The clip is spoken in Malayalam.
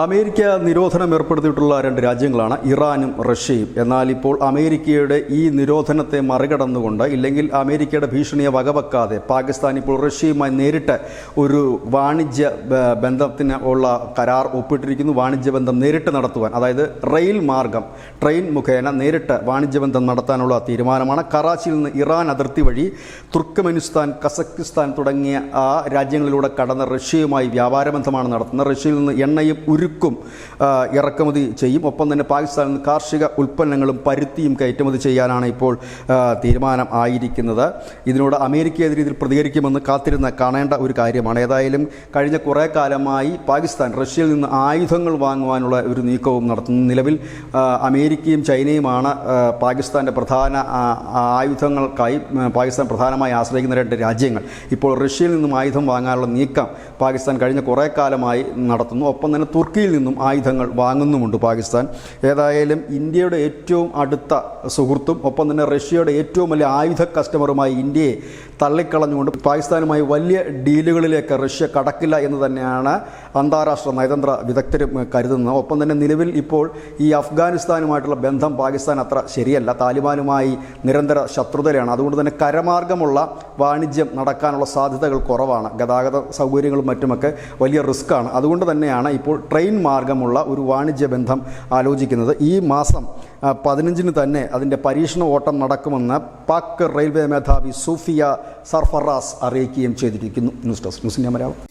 അമേരിക്ക നിരോധനം ഏർപ്പെടുത്തിയിട്ടുള്ള രണ്ട് രാജ്യങ്ങളാണ് ഇറാനും റഷ്യയും. എന്നാൽ ഇപ്പോൾ അമേരിക്കയുടെ ഈ നിരോധനത്തെ മറികടന്നുകൊണ്ട്, ഇല്ലെങ്കിൽ അമേരിക്കയുടെ ഭീഷണിയെ വകവെക്കാതെ പാകിസ്ഥാൻ ഇപ്പോൾ റഷ്യയുമായി നേരിട്ട് ഒരു വാണിജ്യ ബന്ധത്തിന് ഉള്ള കരാർ ഒപ്പിട്ടിരിക്കുന്നു. വാണിജ്യ ബന്ധം നേരിട്ട് നടത്തുവാൻ, അതായത് റെയിൽ മാർഗം, ട്രെയിൻ മുഖേന നേരിട്ട് വാണിജ്യ ബന്ധം നടത്താനുള്ള തീരുമാനമാണ്. കറാച്ചിയിൽ നിന്ന് ഇറാൻ അതിർത്തി വഴി തുർക്ക്മെനിസ്ഥാൻ, കസക്കിസ്ഥാൻ തുടങ്ങിയ ആ രാജ്യങ്ങളിലൂടെ കടന്ന് റഷ്യയുമായി വ്യാപാര ബന്ധമാണ് നടത്തുന്നത്. റഷ്യയിൽ നിന്ന് എണ്ണയും ഉരുക്കും ഇറക്കുമതി ചെയ്യും. ഒപ്പം തന്നെ പാകിസ്ഥാനിൽ നിന്ന് കാർഷിക ഉൽപ്പന്നങ്ങളും പരുത്തിയും കയറ്റുമതി ചെയ്യാനാണ് ഇപ്പോൾ തീരുമാനം ആയിരിക്കുന്നത്. ഇതിനോട് അമേരിക്ക ഏത് രീതിയിൽ പ്രതികരിക്കുമെന്ന് കാണേണ്ട ഒരു കാര്യമാണ്. ഏതായാലും കഴിഞ്ഞ കുറേ കാലമായി പാകിസ്ഥാൻ റഷ്യയിൽ നിന്ന് ആയുധങ്ങൾ വാങ്ങുവാനുള്ള ഒരു നീക്കവും നടത്തുന്നു. നിലവിൽ അമേരിക്കയും ചൈനയുമാണ് പാകിസ്ഥാൻ്റെ പ്രധാന ആയുധങ്ങൾക്കായി പാകിസ്ഥാൻ പ്രധാനമായി ആശ്രയിക്കുന്ന രണ്ട് രാജ്യങ്ങൾ. ഇപ്പോൾ റഷ്യയിൽ നിന്നും ആയുധം വാങ്ങാനുള്ള നീക്കം പാകിസ്ഥാൻ കഴിഞ്ഞ കുറേ കാലമായി നടത്തുന്നു. ഒപ്പം തന്നെ തുർക്കിയിൽ നിന്നും ആയുധങ്ങൾ വാങ്ങുന്നുമുണ്ട് പാകിസ്ഥാൻ. ഏതായാലും ഇന്ത്യയുടെ ഏറ്റവും അടുത്ത സുഹൃത്തും ഒപ്പം തന്നെ റഷ്യയുടെ ഏറ്റവും വലിയ ആയുധ കസ്റ്റമറുമായി ഇന്ത്യയെ തള്ളിക്കളഞ്ഞുകൊണ്ട് പാകിസ്ഥാനുമായി വലിയ ഡീലുകളിലേക്ക് റഷ്യ കടക്കില്ല എന്ന് തന്നെയാണ് അന്താരാഷ്ട്ര നയതന്ത്ര വിദഗ്ധരും കരുതുന്നത്. ഒപ്പം തന്നെ നിലവിൽ ഇപ്പോൾ ഈ അഫ്ഗാനിസ്ഥാനുമായിട്ടുള്ള ബന്ധം പാകിസ്ഥാൻ അത്ര ശരിയല്ല. താലിബാനുമായി നിരന്തര ശത്രുതയാണ്. അതുകൊണ്ട് തന്നെ കരമാർഗമുള്ള വാണിജ്യം നടക്കാനുള്ള സാധ്യതകൾ കുറവാണ്. ഗതാഗത സൗകര്യങ്ങളും മറ്റുമൊക്കെ വലിയ റിസ്ക്കാണ്. അതുകൊണ്ട് തന്നെയാണ് ഇപ്പോൾ ട്രെയിൻ മാർഗമുള്ള ഒരു വാണിജ്യ ബന്ധം ആലോചിക്കുന്നത്. ഈ മാസം 15 തന്നെ അതിൻ്റെ പരീക്ഷണ ഓട്ടം നടക്കുമെന്ന് പാക് റെയിൽവേ മേധാവി സൂഫിയ സർഫറാസ് അറിയിക്കുകയും ചെയ്തിരിക്കുന്നു. News desk news India Malayalam.